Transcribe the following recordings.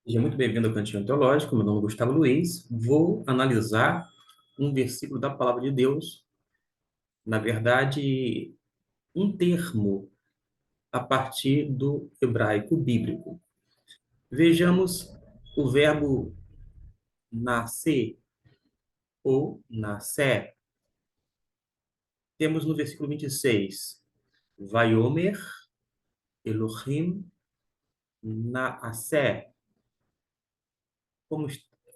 Seja muito bem-vindo ao Cantinho Teológico. Meu nome é Gustavo Luiz. Vou analisar um versículo da Palavra de Deus, na verdade, um termo a partir do hebraico bíblico. Vejamos o verbo nascer ou nascer. Temos no versículo 26, Vaiomer Elohim Naaseh. Como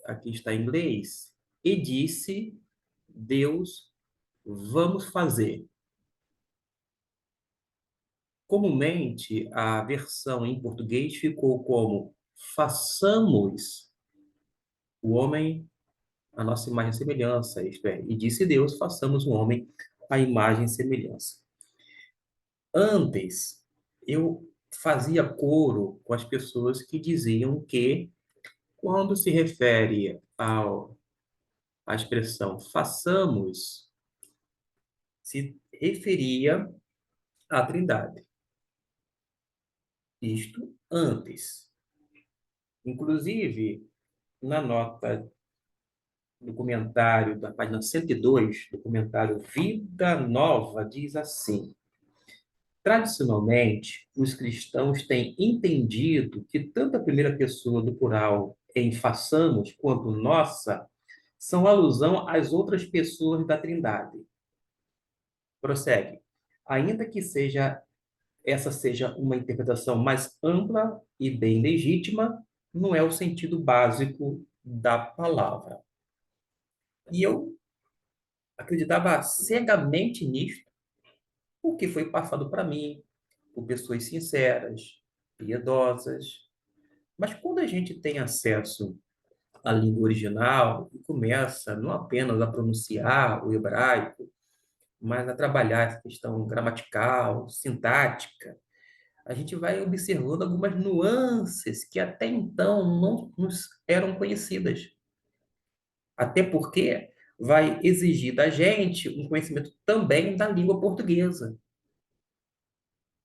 aqui está em inglês, e disse Deus, vamos fazer. Comumente, a versão em português ficou como façamos o homem a nossa imagem e semelhança, isto é, e disse Deus, façamos o homem a imagem e semelhança. Antes, eu fazia coro com as pessoas que diziam que, quando se refere à expressão façamos, se referia à Trindade. Isto antes. Inclusive, na nota do comentário da página 102, do comentário Vida Nova, diz assim: tradicionalmente, os cristãos têm entendido que tanto a primeira pessoa do plural em façamos quanto nossa são alusão às outras pessoas da Trindade. Prossegue. Ainda que essa seja uma interpretação mais ampla e bem legítima, não é o sentido básico da palavra. E eu acreditava cegamente nisto, porque foi passado para mim por pessoas sinceras, piedosas. Mas quando a gente tem acesso à língua original e começa não apenas a pronunciar o hebraico, mas a trabalhar essa questão gramatical, sintática, a gente vai observando algumas nuances que até então não nos eram conhecidas. Até porque vai exigir da gente um conhecimento também da língua portuguesa.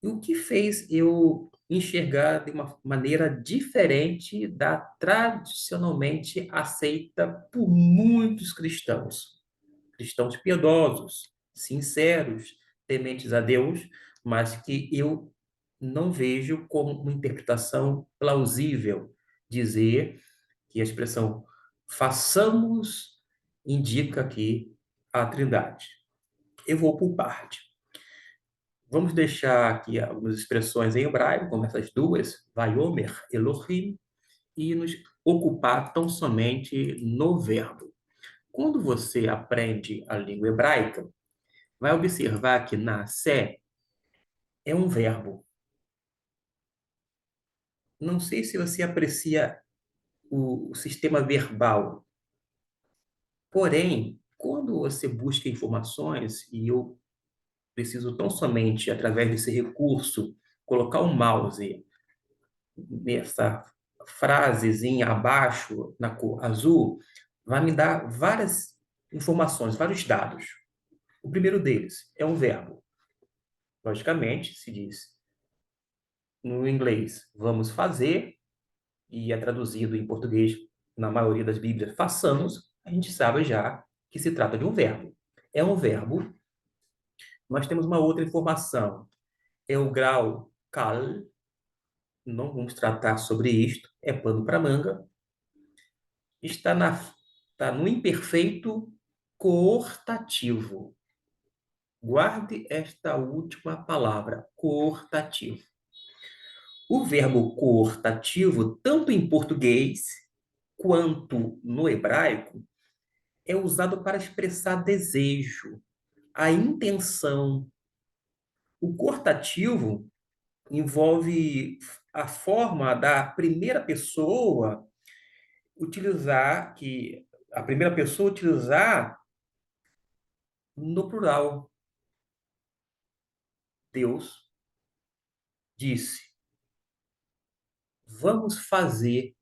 E o que fez eu enxergar de uma maneira diferente da tradicionalmente aceita por muitos cristãos. Cristãos piedosos, sinceros, tementes a Deus, mas que eu não vejo como uma interpretação plausível dizer que a expressão façamos indica aqui a Trindade. Eu vou por parte. Vamos deixar aqui algumas expressões em hebraico, como essas duas, Vaiomer, Elohim, e nos ocupar tão somente no verbo. Quando você aprende a língua hebraica, vai observar que nascer é um verbo. Não sei se você aprecia o sistema verbal, porém, quando você busca informações, e eu preciso tão somente, através desse recurso, colocar o mouse nessa frasezinha abaixo, na cor azul, vai me dar várias informações, vários dados. O primeiro deles é um verbo. Logicamente, se diz no inglês, vamos fazer, e é traduzido em português, na maioria das Bíblias, façamos, a gente sabe já que se trata de um verbo. É um verbo. Nós temos uma outra informação. É o grau kal, não vamos tratar sobre isto, é pano para manga. Está no imperfeito coortativo. Guarde esta última palavra, coortativo. O verbo coortativo, tanto em português quanto no hebraico, é usado para expressar desejo, a intenção. O coortativo envolve a forma da primeira pessoa utilizar no plural. Deus disse: vamos fazer.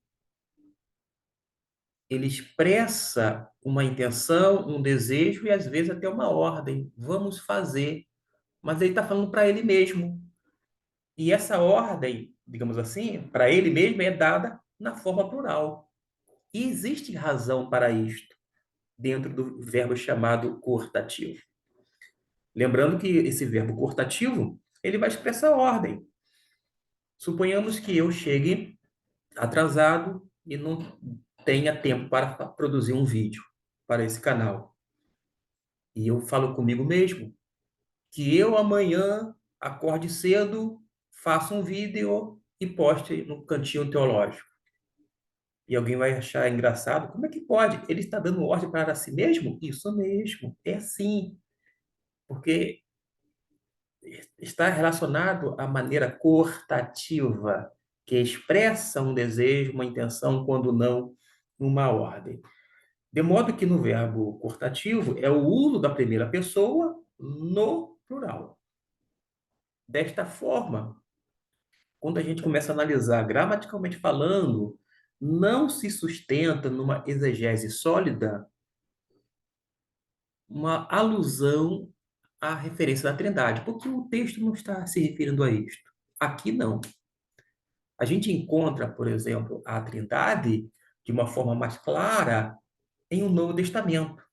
Ele expressa uma intenção, um desejo e às vezes até uma ordem. Vamos fazer. Mas ele está falando para ele mesmo. E essa ordem, digamos assim, para ele mesmo é dada na forma plural. E existe razão para isto, dentro do verbo chamado cortativo. Lembrando que esse verbo cortativo, ele vai expressar ordem. Suponhamos que eu chegue atrasado e não tenha tempo para produzir um vídeo para esse canal. E eu falo comigo mesmo que eu amanhã acorde cedo, faça um vídeo e poste no cantinho teológico. E alguém vai achar engraçado. Como é que pode? Ele está dando ordem para si mesmo? Isso mesmo, é assim. Porque está relacionado à maneira cortativa, que expressa um desejo, uma intenção, quando não uma ordem. De modo que no verbo cortativo é o uso da primeira pessoa no plural. Desta forma, quando a gente começa a analisar gramaticalmente falando, não se sustenta numa exegese sólida uma alusão à referência da Trindade, porque o texto não está se referindo a isto. Aqui não. A gente encontra, por exemplo, a Trindade de uma forma mais clara em um Novo Testamento.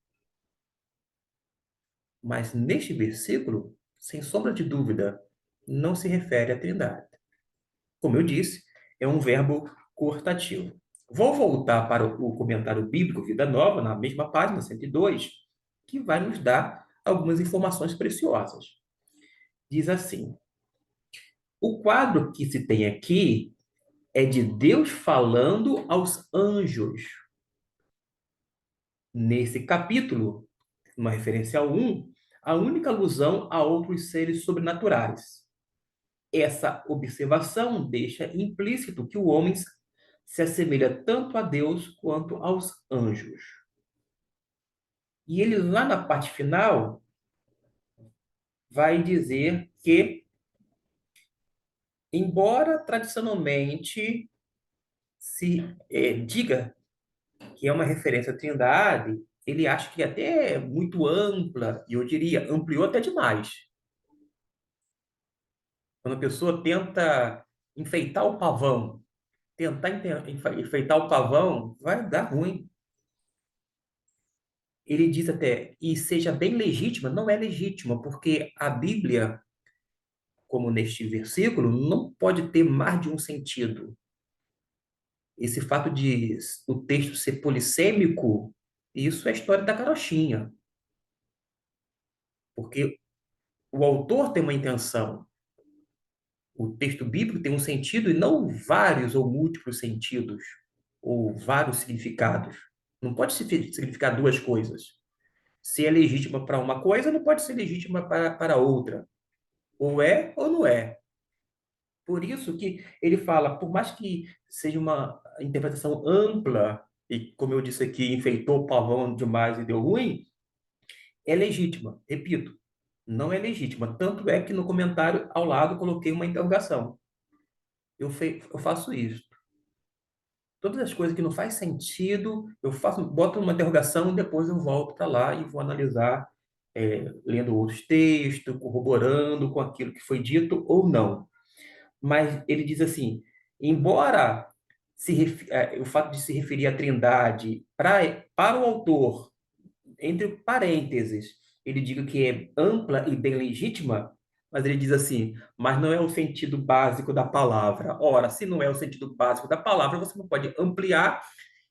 Mas neste versículo, sem sombra de dúvida, não se refere à Trindade. Como eu disse, é um verbo cortativo. Vou voltar para o comentário bíblico Vida Nova, na mesma página 102, que vai nos dar algumas informações preciosas. Diz assim: o quadro que se tem aqui é de Deus falando aos anjos. Nesse capítulo, uma referência ao 1, a única alusão a outros seres sobrenaturais. Essa observação deixa implícito que o homem se assemelha tanto a Deus quanto aos anjos. E ele, lá na parte final, vai dizer que, embora tradicionalmente se diga que é uma referência à Trindade, ele acha que até é muito ampla, e eu diria, ampliou até demais. Quando a pessoa tenta enfeitar o pavão, enfeitar o pavão, vai dar ruim. Ele diz até, e seja bem legítima, não é legítima, porque a Bíblia, como neste versículo, não pode ter mais de um sentido. Esse fato de o texto ser polissêmico, isso é história da carochinha, porque o autor tem uma intenção, o texto bíblico tem um sentido e não vários ou múltiplos sentidos, ou vários significados. Não pode significar duas coisas. Se é legítima para uma coisa, não pode ser legítima para outra. Ou é ou não é. Por isso que ele fala, por mais que seja uma interpretação ampla, e como eu disse aqui, enfeitou o pavão demais e deu ruim, é legítima. Repito, não é legítima. Tanto é que no comentário ao lado coloquei uma interrogação. Eu faço isso. Todas as coisas que não faz sentido, boto uma interrogação e depois eu volto para lá e vou analisar, lendo outros textos, corroborando com aquilo que foi dito ou não. Mas ele diz assim, embora o fato de se referir à Trindade para o autor, entre parênteses, ele diga que é ampla e bem legítima, mas ele diz assim, mas não é o sentido básico da palavra. Ora, se não é o sentido básico da palavra, você não pode ampliar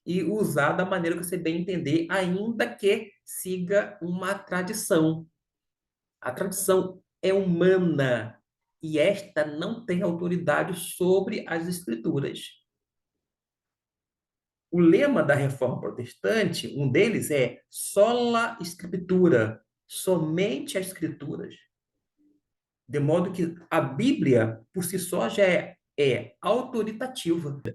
e usar da maneira que você bem entender, ainda que siga uma tradição. A tradição é humana e esta não tem autoridade sobre as escrituras. O lema da Reforma Protestante, um deles é sola scriptura, somente as escrituras. De modo que a Bíblia, por si só, já é autoritativa.